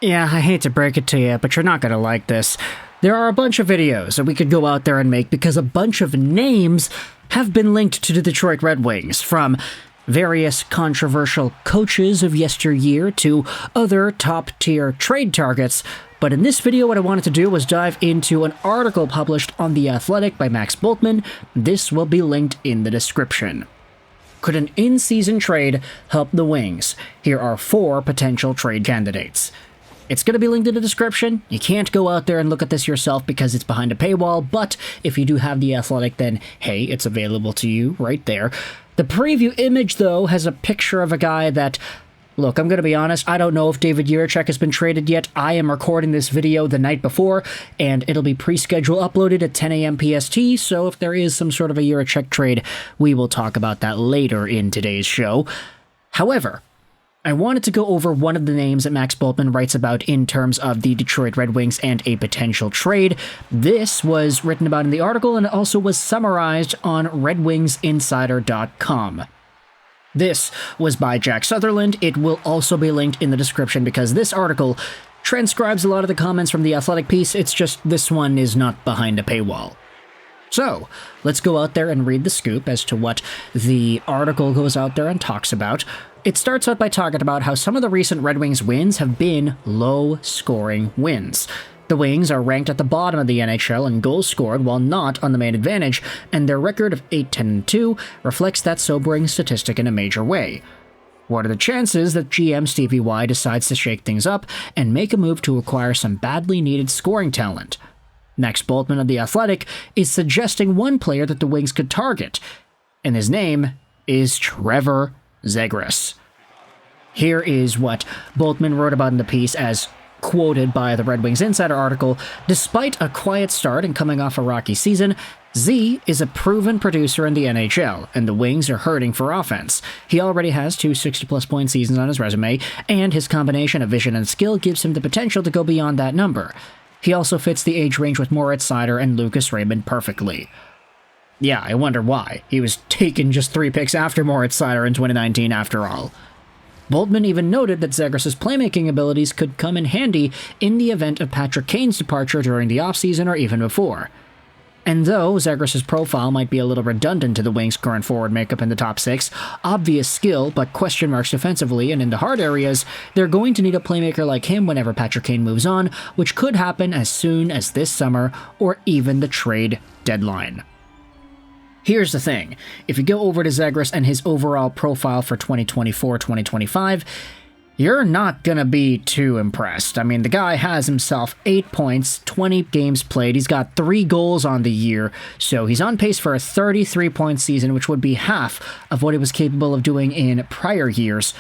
Yeah, I hate to break it to you, but you're not gonna like this. There are a bunch of videos that we could go out there and make because a bunch of names have been linked to the Detroit Red Wings, from various controversial coaches of yesteryear to other top-tier trade targets. But in this video, what I wanted to do was dive into an article published on The Athletic by Max Bultman. This will be linked in the description. Could an in-season trade help the Wings? Here are 4 potential trade candidates. It's going to be linked in the description. You can't go out there and look at this yourself because it's behind a paywall, but if you do have The Athletic, then hey, it's available to you right there. The preview image, though, has a picture of a guy that... Look, I'm going to be honest, I don't know if David Jiricek has been traded yet. I am recording this video the night before, and it'll be pre-schedule uploaded at 10 a.m. PST, so if there is some sort of a Jiricek trade, we will talk about that later in today's show. However, I wanted to go over one of the names that Max Bultman writes about in terms of the Detroit Red Wings and a potential trade. This was written about in the article, and it also was summarized on RedWingsInsider.com. This was by Jack Sutherland. It will also be linked in the description because this article transcribes a lot of the comments from the Athletic piece. It's just this one is not behind a paywall. So, let's go out there and read the scoop as to what the article goes out there and talks about. It starts out by talking about how some of the recent Red Wings wins have been low-scoring wins. The Wings are ranked at the bottom of the NHL in goals scored while not on the main advantage, and their record of 8-10-2 reflects that sobering statistic in a major way. What are the chances that GM Stevie Y decides to shake things up and make a move to acquire some badly needed scoring talent? Max Bultman of The Athletic is suggesting one player that the Wings could target, and his name is Trevor Zegras. Here is what Bultman wrote about in the piece as quoted by the Red Wings Insider article. Despite a quiet start and coming off a rocky season, Z is a proven producer in the NHL, and the Wings are hurting for offense. He already has 2 60-plus point seasons on his resume, and his combination of vision and skill gives him the potential to go beyond that number. He also fits the age range with Moritz Seider and Lucas Raymond perfectly. Yeah, I wonder why. He was taken just 3 picks after Moritz Seider in 2019 after all. Bultman even noted that Zegras' playmaking abilities could come in handy in the event of Patrick Kane's departure during the offseason or even before. And though Zegras' profile might be a little redundant to the Wings' current forward makeup in the top 6, obvious skill but question marks defensively and in the hard areas, they're going to need a playmaker like him whenever Patrick Kane moves on, which could happen as soon as this summer or even the trade deadline. Here's the thing, if you go over to Zegras and his overall profile for 2024-2025, you're not gonna be too impressed. I mean, the guy has himself 8 points, 20 games played, he's got 3 goals on the year, so he's on pace for a 33-point season, which would be half of what he was capable of doing in prior years.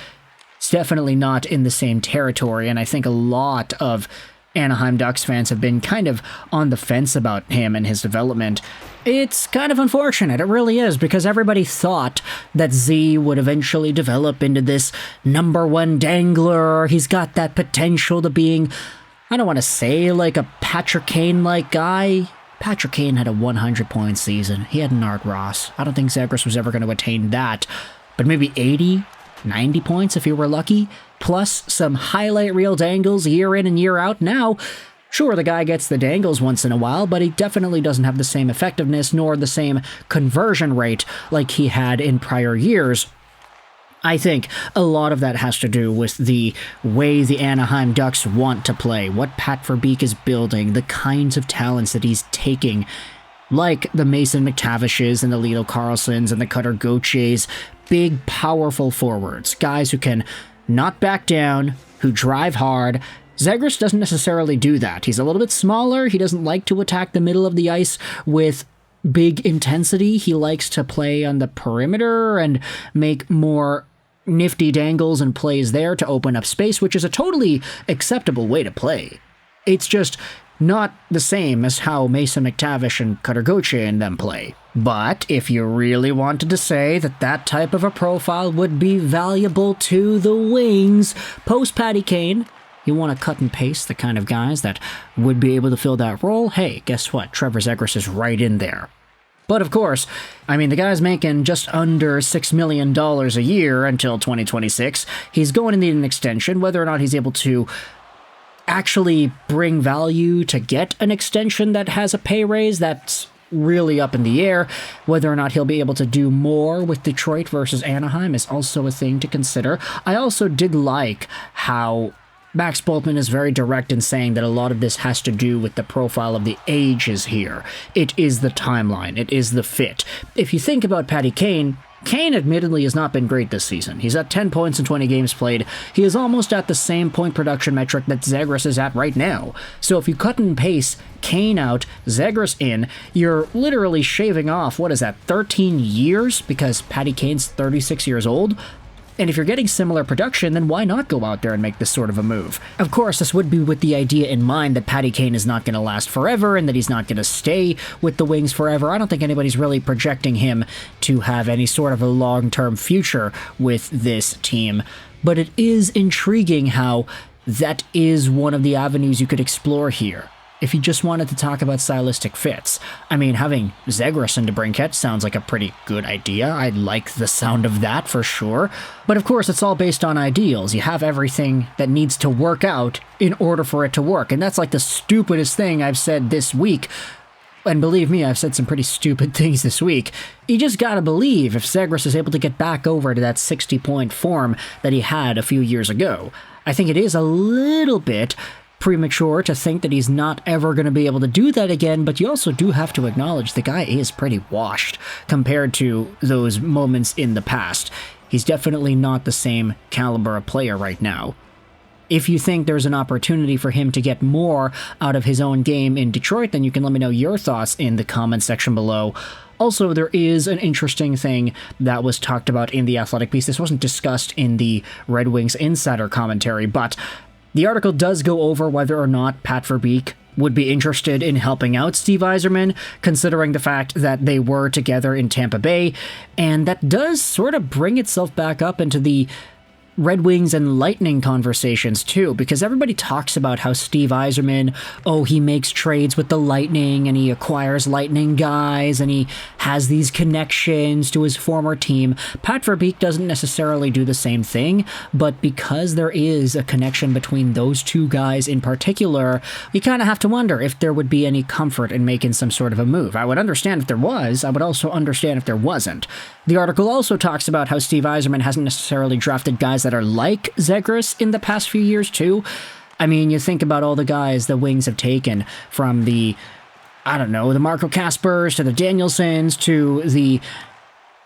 It's definitely not in the same territory, and I think a lot of Anaheim Ducks fans have been kind of on the fence about him and his development. It's kind of unfortunate, it really is, because everybody thought that Z would eventually develop into this #1 dangler. He's got that potential to being, I don't want to say like a Patrick Kane-like guy. Patrick Kane had a 100-point season. He had an Art Ross. I don't think Zegras was ever going to attain that, but maybe 80, 90 points if he were lucky, plus some highlight reel dangles year in and year out. Now, sure, the guy gets the dangles once in a while, but he definitely doesn't have the same effectiveness nor the same conversion rate like he had in prior years. I think a lot of that has to do with the way the Anaheim Ducks want to play, what Pat Verbeek is building, the kinds of talents that he's taking, like the Mason McTavishes and the Lito Carlsons and the Cutter Gauthiers, big, powerful forwards, guys who can not back down, who drive hard. Zegras doesn't necessarily do that. He's a little bit smaller. He doesn't like to attack the middle of the ice with big intensity. He likes to play on the perimeter and make more nifty dangles and plays there to open up space, which is a totally acceptable way to play. It's just not the same as how Mason McTavish and Cutter Gauthier and them play. But if you really wanted to say that that type of a profile would be valuable to the Wings post-Patty Kane, you want to cut and paste the kind of guys that would be able to fill that role, hey, guess what? Trevor Zegras is right in there. But of course, I mean, the guy's making just under $6 million a year until 2026. He's going to need an extension. Whether or not he's able to actually bring value to get an extension that has a pay raise, that's really up in the air. Whether or not he'll be able to do more with Detroit versus Anaheim is also a thing to consider. I also did like how Max Bultman is very direct in saying that a lot of this has to do with the profile of the ages here. It is the timeline. It is the fit. If you think about Patty Kane, Kane admittedly has not been great this season. He's at 10 points in 20 games played. He is almost at the same point production metric that Zegras is at right now. So if you cut and paste Kane out, Zegras in, you're literally shaving off, 13 years? Because Patty Kane's 36 years old? And if you're getting similar production, then why not go out there and make this sort of a move? Of course, this would be with the idea in mind that Patty Kane is not going to last forever and that he's not going to stay with the Wings forever. I don't think anybody's really projecting him to have any sort of a long-term future with this team. But it is intriguing how that is one of the avenues you could explore here. If you just wanted to talk about stylistic fits. I mean, having Zegras and DeBrincat sounds like a pretty good idea. I like the sound of that for sure. But of course, it's all based on ideals. You have everything that needs to work out in order for it to work. And that's like the stupidest thing I've said this week. And believe me, I've said some pretty stupid things this week. You just gotta believe if Zegras is able to get back over to that 60-point form that he had a few years ago. I think it is a little bit premature to think that he's not ever going to be able to do that again, but you also do have to acknowledge the guy is pretty washed compared to those moments in the past. He's definitely not the same caliber of player right now. If you think there's an opportunity for him to get more out of his own game in Detroit, then you can let me know your thoughts in the comment section below. Also, there is an interesting thing that was talked about in the Athletic piece. This wasn't discussed in the Red Wings insider commentary, but the article does go over whether or not Pat Verbeek would be interested in helping out Steve Yzerman, considering the fact that they were together in Tampa Bay, and that does sort of bring itself back up into the Red Wings and Lightning conversations too, because everybody talks about how Steve Yzerman, he makes trades with the Lightning and he acquires Lightning guys and he has these connections to his former team. Pat Verbeek doesn't necessarily do the same thing, but because there is a connection between those two guys in particular, you kind of have to wonder if there would be any comfort in making some sort of a move. I would understand if there was. I would also understand if there wasn't. The article also talks about how Steve Yzerman hasn't necessarily drafted guys that are like Zegras in the past few years too. I mean, you think about all the guys the Wings have taken from the Marco Kaspers to the Danielsons to the,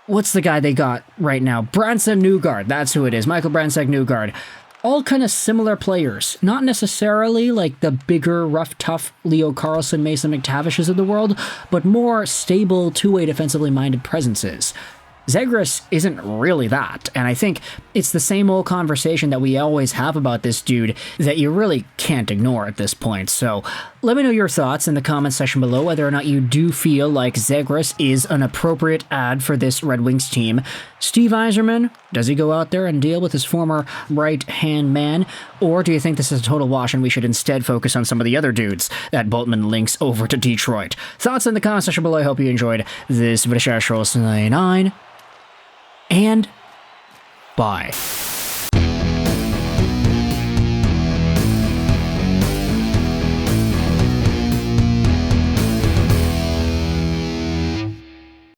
what's the guy they got right now? Branson Newgard, that's who it is, Michael Branson Newgard. All kind of similar players, not necessarily like the bigger, rough, tough Leo Carlsson, Mason McTavishes of the world, but more stable, two-way defensively minded presences. Zegras isn't really that, and I think it's the same old conversation that we always have about this dude that you really can't ignore at this point. So let me know your thoughts in the comment section below, whether or not you do feel like Zegras is an appropriate add for this Red Wings team. Steve Yzerman, does he go out there and deal with his former right-hand man, or do you think this is a total wash and we should instead focus on some of the other dudes that Bultman links over to Detroit? Thoughts in the comment section below. I hope you enjoyed this video. And bye.